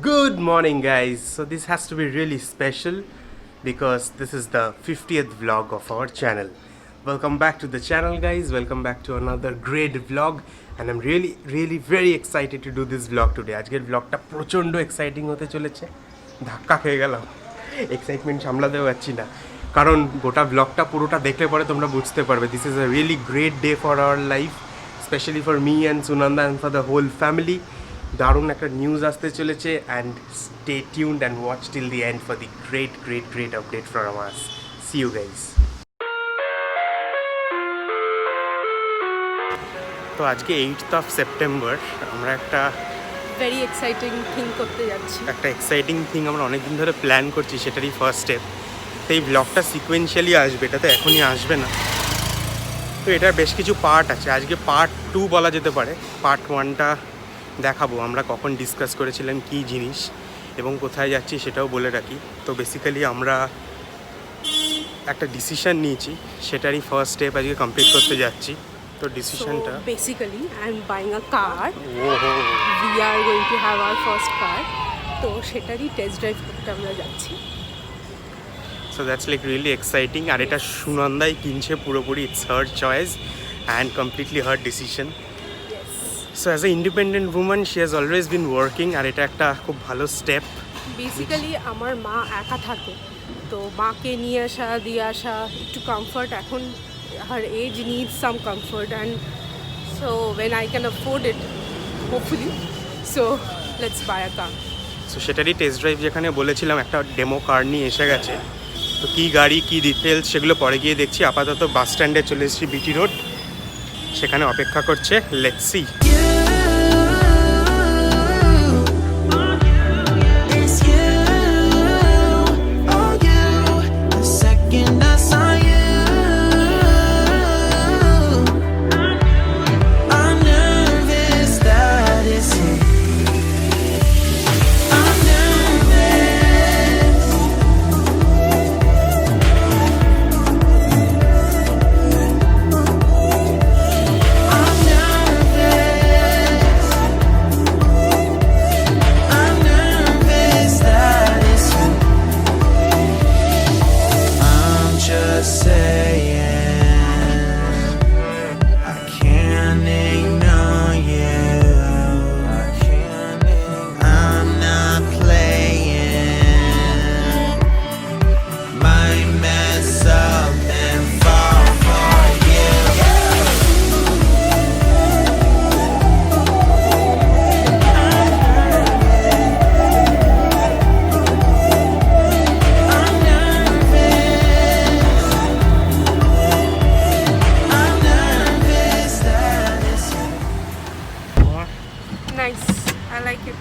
Good morning, guys. So, this has to be really special because this is the 50th vlog of our channel. Welcome back to the channel, guys. Welcome back to another great vlog. And I'm really very excited to do this vlog today. আজকের vlogটা প্রচন্ড exciting হতে চলেছে। ধাক্কা খেয়ে গেলাম, excitement সামলাতে পারছি না, কারণ গোটা vlogটা পুরোটা দেখলে পরে তোমরা বুঝতে পারবে। This is a really great day for our life, especially for me and Sunanda and for the whole family. দারুণ একটা নিউজ আসতে চলেছে, and stay tuned and watch till the end for the great update from us. See you guys. তো আজকে 8th of September আমরা একটা very exciting thing করতে যাচ্ছি। একটা এক্সাইটিং থিং আমরা অনেকদিন ধরে প্ল্যান করছি, সেটারই ফার্স্ট স্টেপ। তো এই ব্লগটা সিকোয়েন্সিয়ালি আসবে, এটা তো এখনই আসবে না। তো এটার বেশ কিছু পার্ট আছে, আজকে পার্ট 2 বলা যেতে পারে। পার্ট 1টা দেখাবো আমরা কখন ডিসকাস করেছিলাম কী জিনিস এবং কোথায় যাচ্ছি সেটাও বলে রাখি। তো বেসিক্যালি আমরা একটা ডিসিশন নিয়েছি, সেটারই ফার্স্ট স্টেপ আজকে কমপ্লিট করতে যাচ্ছি। তো ডিসিশনটা basically I am buying a car, we are going to have our first car. তো সেটারই টেস্ট ড্রাইভ করতে আমরা যাচ্ছি। So that's like really exciting. আর এটা সুনন্দাই কিনছে পুরোপুরি, it's her choice and completely her decision. So as a independent women she has always been working, আর এটা একটা খুব ভালো স্টেপ। বেসিক্যালি আমার মা একা থাকে, তো মাকে নিয়ে আসা দিয়ে আসা একটু কমফর্ট, এখন her age needs some comfort, and so when I can afford it hopefully, so let's buy a car. So সেটারই টেস্ট ড্রাইভ যেখানে বলেছিলাম, একটা ডেমো কার নিয়ে এসে গেছে। তো কী গাড়ি কী ডিটেলস সেগুলো পরে গিয়ে দেখছি। আপাতত বাস স্ট্যান্ডে চলে এসেছি, বিটি রোড, সেখানে অপেক্ষা করছে। Let's see.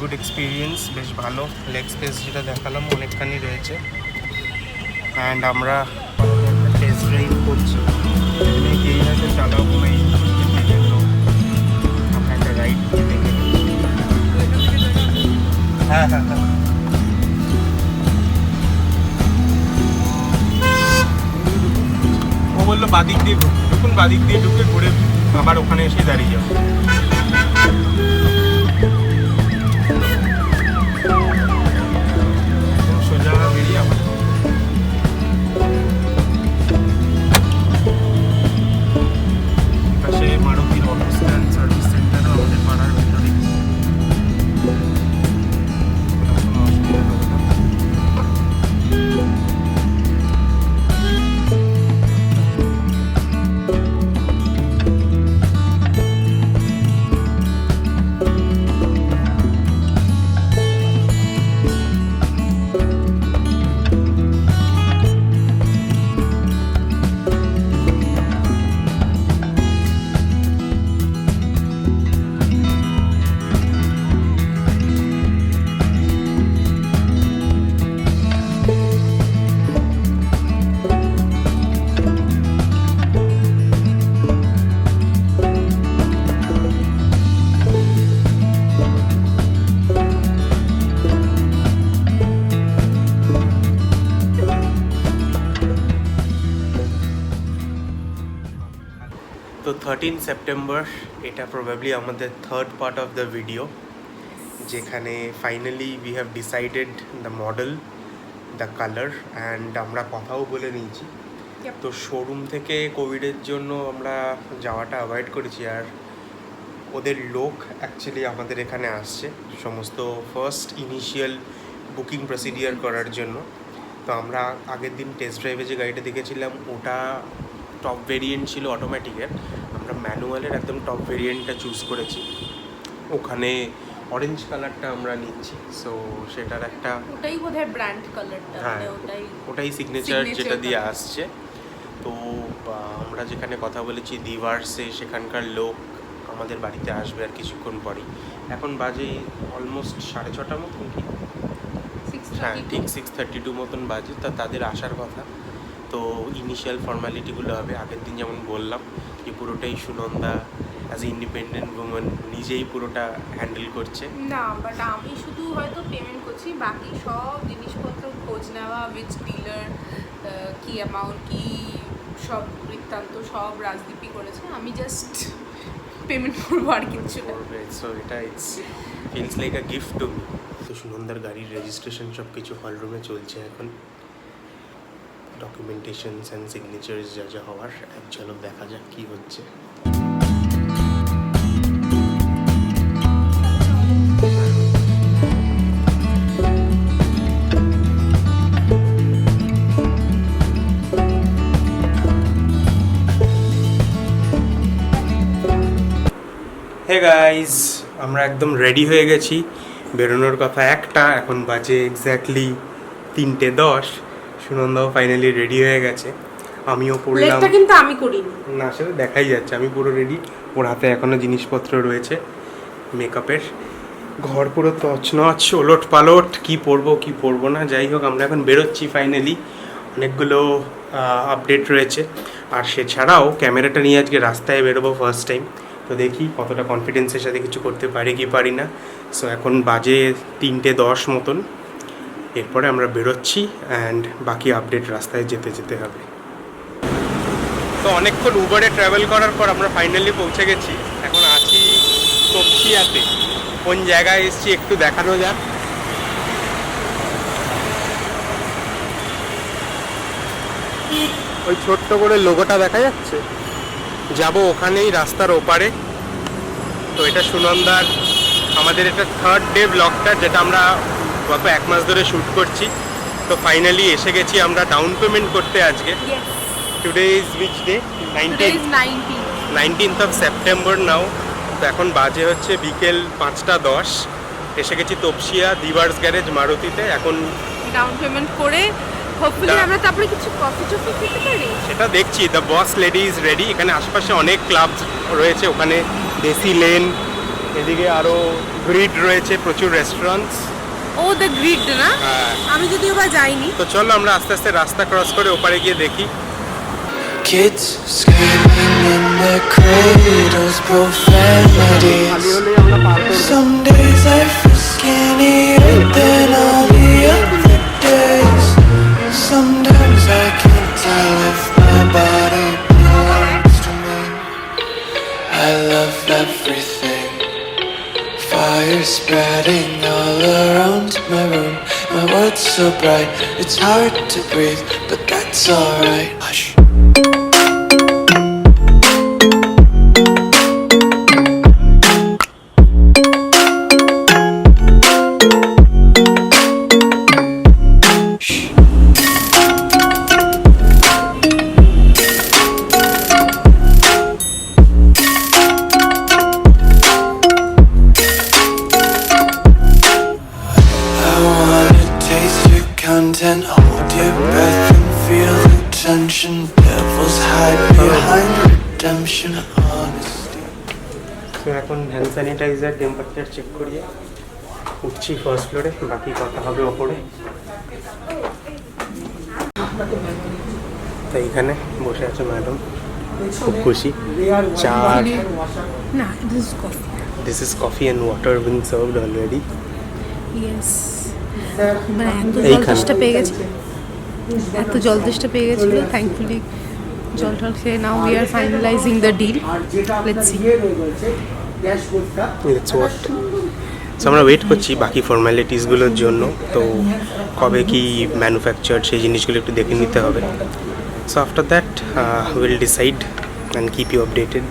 গুড এক্সপিরিয়েন্স, বেশ ভালো। লেগ স্পেস যেটা দেখালাম অনেকখানি রয়েছে, অ্যান্ড আমরা টেস্ট ড্রাইভ করছি। এই হয়তো চালাবো না, আমরা একটা রাইড দেখে। হ্যাঁ, ও বললো বাদিক দিয়ে ঢুকুন, বাদিক দিয়ে ঢুকে ঘুরে আবার ওখানে এসে দাঁড়িয়ে যাবো। তো 13 সেপ্টেম্বর, এটা প্রবাবলি আমাদের third part of the video. যেখানে finally we have decided the model, the colour and আমরা কথাও বলে নিয়েছি। Yep. তো শোরুম থেকে কোভিডের জন্য আমরা যাওয়াটা অ্যাভয়েড করেছি, আর ওদের লোক অ্যাকচুয়ালি আমাদের এখানে আসছে সমস্ত ফার্স্ট ইনিশিয়াল বুকিং প্রসিডিওর করার জন্য। তো আমরা আগের দিন টেস্ট ড্রাইভে যে গাড়িটা দেখেছিলাম ওটা টপ ভেরিয়েন্ট ছিল অটোমেটিকের, আমরা ম্যানুয়ালের একদম টপ ভেরিয়েন্টটা চুজ করেছি। ওখানে অরেঞ্জ কালারটা আমরা নিচ্ছি, সো সেটার একটা ওটাই বোধহয় ব্র্যান্ড কালারটা, হ্যাঁ ওটাই সিগনেচার যেটা দিয়ে আসছে। তো আমরা যেখানে কথা বলেছি দিভার্সে, সেখানকার লোক আমাদের বাড়িতে আসবে আর কিছুক্ষণ পরেই। এখন বাজে অলমোস্ট 6:30 মতন কি, হ্যাঁ ঠিক 6:32 মতন বাজে। তা তাদের আসার কথা। তো ইনিশিয়াল ফর্মালিটিগুলো হবে আগের দিন যেমন বললাম যে পুরোটাই Sunanda as a independent women নিজেই পুরোটা হ্যান্ডেল করছে। না, বাট আমি শুধু হয়তো পেমেন্ট করছি, বাকি সব জিনিসপত্র খোঁজ নেওয়া, উইচ ডিলার, কি অ্যামাউন্ট, কি সব বৃত্তান্ত সব রাজদীপই করেছে, আমি জাস্ট পেমেন্ট করবো আর কিছু না। সো এটা it's feels like a gift to me. তো সুনন্দার গাড়ির রেজিস্ট্রেশন সব কিছু হল রুমে চলছে এখন, ডকুমেন্টেশনস অ্যান্ড সিগনেচার্স যা যা হওয়ার এক ঝলক দেখা যাক কী হচ্ছে। হে গাইজ, আমরা একদম রেডি হয়ে গেছি, বেরোনোর কথা একটা, এখন বাজে এক্স্যাক্টলি 3:10। সুনন্দাও ফাইনালি রেডি হয়ে গেছে, আমিও পড়লাম। লেগটা কিন্তু আমি করিনি, না সেটা দেখাই যাচ্ছে, আমি পুরো রেডি। ওর হাতে এখনও জিনিসপত্র রয়েছে মেকআপের, ঘর পুরো তছনছ ওলট পালট, কী পরবো কী পরবো না। যাই হোক আমরা এখন বেরোচ্ছি ফাইনালি, অনেকগুলো আপডেট রয়েছে। আর সেছাড়াও ক্যামেরাটা নিয়ে আজকে রাস্তায় বেরোবো ফার্স্ট টাইম, তো দেখি কতটা কনফিডেন্সের সাথে কিছু করতে পারি কি পারি না। সো এখন বাজে 3:10 মতন, এরপরে আমরা বেরোচ্ছি অ্যান্ড বাকি আপডেট রাস্তায় যেতে যেতে হবে। তো অনেকক্ষণ উবারে ট্রাভেল করার পর আমরা ফাইনালি পৌঁছে গেছি, এখন আছি তপসিয়াতে। কোন জায়গায় এসেছি একটু দেখানো যাক। ওই ছোট্ট করে লোগোটা দেখা যাচ্ছে, যাব ওখানেই রাস্তার ওপারে। তো এটা সুনন্দার, আমাদের এটা 3rd ডে ব্লগটা, যেটা আমরা গত 1 মাস ধরে শ্যুট করছি। তো ফাইনালি এসে গেছি আমরা ডাউন পেমেন্ট করতে আজকে। Today is which day? 19th of September now. তো এখন বাজে হচ্ছে বিকেল 5:10। এসে গেছি তপসিয়া দিভার্স গ্যারেজ মারুতিতে। এখন ডাউন পেমেন্ট করে হোপফুলি আমরা তারপরে কিছু কফি টফি খেতে পারি, সেটা দেখছি। The boss lady is ready. এখানে আশেপাশে অনেক ক্লাব রয়েছে, ওখানে দেশি লেন, এদিকে আরও গ্রিড রয়েছে, প্রচুর রেস্টুরেন্টস। ও দ্য গ্রিড না, আমি যদিও বা যাইনি। তো চলো আমরা আস্তে আস্তে রাস্তা ক্রস করে ওপারে গিয়ে দেখি। Kids screaming in their cradles, profanities. Some days I feel skinnier than all the other days. Sometimes I can't tell if my body belongs to me. I love everything. Fire spreading all around my room. My world's so bright, it's hard to breathe, but that's alright. Hush. Content, hold your breath and feel the tension. Devils hide behind redemption, honesty. তো এখন hand sanitiser temperature check করিয়ে উঠছি first ফ্লোরে, বাকি কথা হবে ওপরে। তো এইখানে বসে আছে ম্যাডাম, খুব খুশি। চা, না, this is coffee. This is coffee and water being served already. Yes, মানে এত জল তেষ্টা পেয়ে গেছি, এত জল তেষ্টা পেয়ে গেছিল। থ্যাঙ্কফুলি জল টল খেয়ে নাও we are finalising the deal. Let's see. It's what so আমরা ওয়েট করছি বাকি ফর্ম্যালিটিসগুলোর জন্য। তো কবে কি ম্যানুফ্যাকচার সেই জিনিসগুলো একটু দেখে নিতে হবে। So after that will decide and keep you updated.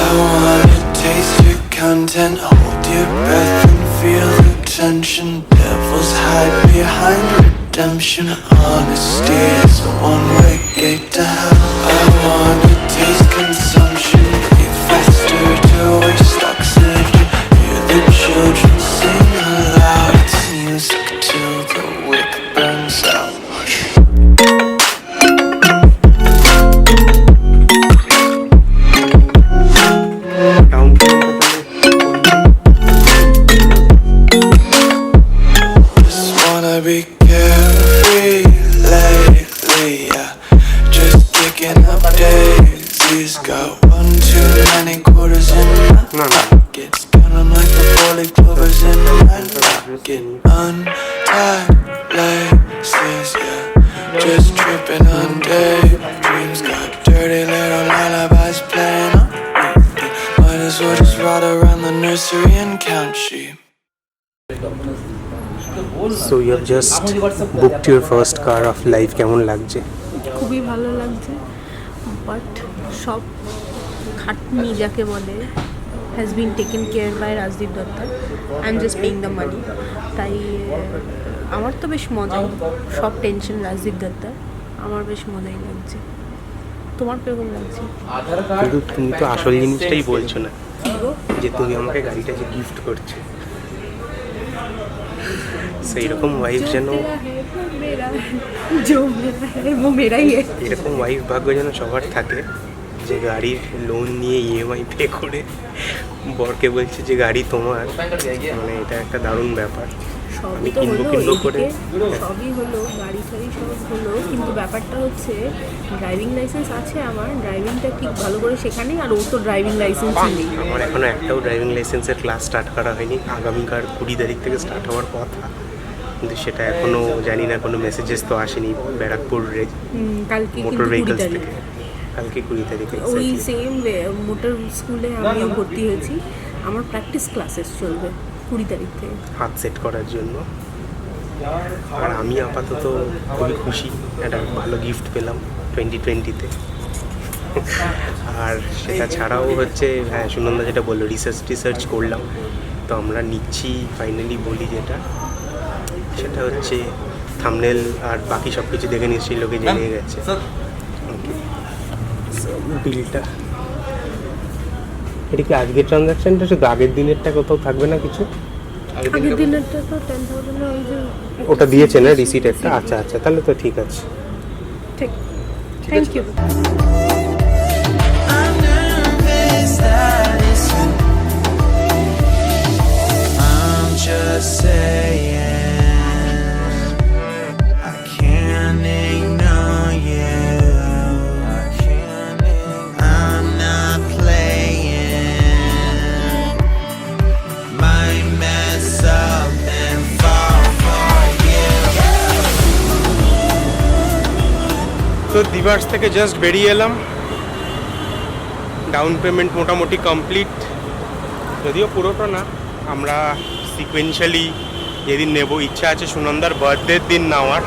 I wanna taste your content, hold your breath and feel the tension. Devils hide behind redemption. Honesty is a one-way gate to hell. I wanna taste consumption, breathe faster to waste oxygen. Hear the children sing aloud. It's music till the wick burns out. Just wanna be carefree lately, yeah. Just kicking up daisies. Got one too many quarters in my pockets. Count 'em like the 40 clovers in my pocket. Untied laces, yeah. Just tripping on daydreams. Got dirty little lullabies playing on repeat. Might as well just ride around the nursery and count sheep. So you have just booked your first car of life, কেমন লাগছে? খুবই ভালো লাগছে, but সব খাটনি যাকে বলে has been taken care by Rajdeep Dutta. I am just paying the money. তাই আমার তো বেশ মজাই, সব টেনশন রাজদীপ দত্তার, আমার বেশ মজাই লাগছে। তোমার কিরকম লাগছে? কিন্তু তুমি তো আসল জিনিসটাই বলছো না, কি গো? যে তুমি আমাকে গাড়িটা যে গিফট করছো। সেই রকম ওয়াইফ যেন, এরকম ওয়াইফ ভাগ্য যেন সবার থাকে, যে গাড়ির লোন নিয়ে ইএমআই পে করে বরকে বলছে যে গাড়ি তোমার। মানে এটা একটা দারুণ ব্যাপার। আমি সবই তো হলো, কিনবো করে সবই হলো, গাড়ি টাড়ি সব হলো, কিন্তু ব্যাপারটা হচ্ছে ড্রাইভিং লাইসেন্স আছে আমার, ড্রাইভিংটা ঠিক ভালো করে শেখানি, আর ও তো ড্রাইভিং লাইসেন্স নেই। আমার এখনো একটাও ড্রাইভিং লাইসেন্সের ক্লাস স্টার্ট করা হয়নি। আগামীকাল 20 তারিখ থেকে স্টার্ট হওয়ার কথা, কিন্তু সেটা এখনো জানি না, কোনো মেসেজেস তো আসেনি ব্যারাকপুর কালকে মোটর কিন্তু 20 ভেহিকলস তারিখ। থেকে। কালকে 20 তারিখে ওই সেম মোটর স্কুলে আমিও ভর্তি হয়েছি, আমার প্র্যাকটিস ক্লাসেস চলবে 20 তারিখ থেকে, হাত সেট করার জন্য। আর আমি আপাতত খুবই খুশি, একটা ভালো গিফট পেলাম 2020-তে। আর সেটা ছাড়াও হচ্ছে, হ্যাঁ সুনন্দা যেটা বললো, রিসার্চ করলাম, তো আমরা নিচ্ছি ফাইনালি বলি যেটা, সেটা হচ্ছে থাম্বনেল আর বাকি সব কিছু দেখে নিশ্চয়ই লোকে জেনে গেছে। ওকে, বিলটা এটা কি আজকের ট্রানজাকশনটা, শুধু আগের দিনেরটা কোথাও থাকবে না কিছু? আগের দিনেরটা তো 10,000 ওই যে ওটা দিয়েছে না রিসিট একটা? আচ্ছা আচ্ছা, তাহলে তো ঠিক আছে। ঠিক, thank you. I'm nervous that it's you. I'm just saying I can't ignore you. I can't I'm not playing. Might mess up and fall for you. তো দিভার্স থেকে জাস্ট বেরিয়ে এলাম, ডাউন পেমেন্ট মোটামুটি কমপ্লিট, যদিও পুরোটা না। আমরা সিকুয়েন্সিয়ালি যেদিন নেব, ইচ্ছা আছে সুনন্দার বার্থডের দিন নেওয়ার,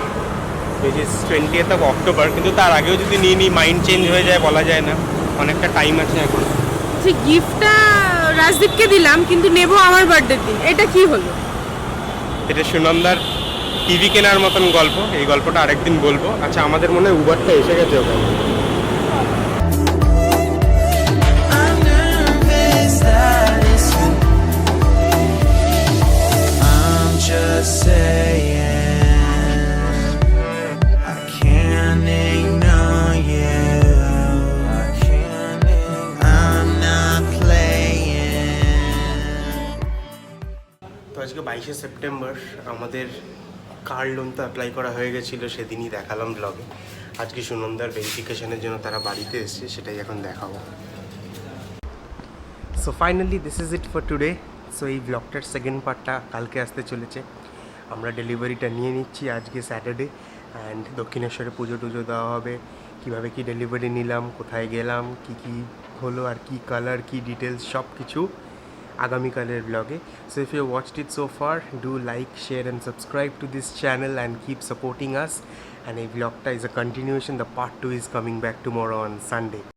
which is 20th of October, কিন্তু তার আগেও যদি নিয়ে নিই মাইন্ড চেঞ্জ হয়ে যায়, বলা যায় না, অনেকটা টাইম আছে এখন। যে গিফটটা রাজদীপকে দিলাম, কিন্তু নেব আমার বার্থডের দিন, এটা কি হলো? এটা সুনন্দার টিভি কেনার মতন গল্প, এই গল্পটা আরেকদিন বলবো। আচ্ছা, আমাদের মনে হয় উবারটা এসে গেছে ওখানে। I'm nervous that it's you. I'm just saying I can't ignore you. I can't I'm not playing. তো আজকে 22শে সেপ্টেম্বর, আমাদের কার লোন তো অ্যাপ্লাই করা হয়ে গেছিলো, সেদিনই দেখালাম ব্লগে। আজকে সুনন্দার ভেরিফিকেশনের জন্য তারা বাড়িতে এসছে, সেটাই এখন দেখাবো। So finally this is it for today. So এই ব্লগটার সেকেন্ড পার্টটা কালকে আসতে চলেছে। আমরা ডেলিভারিটা নিয়ে নিচ্ছি আজকে স্যাটারডে, অ্যান্ড দক্ষিণেশ্বরে পুজো টুজো দেওয়া হবে, কীভাবে কী ডেলিভারি নিলাম, কোথায় গেলাম, কী হলো আর কী কালার, কী ডিটেলস সব কিছু আগামীকালের ব্লগে. So if you watched it so far, do like, share and subscribe to this channel and keep supporting us. And এই ব্লগটা is a continuation. The part 2 is coming back tomorrow on Sunday.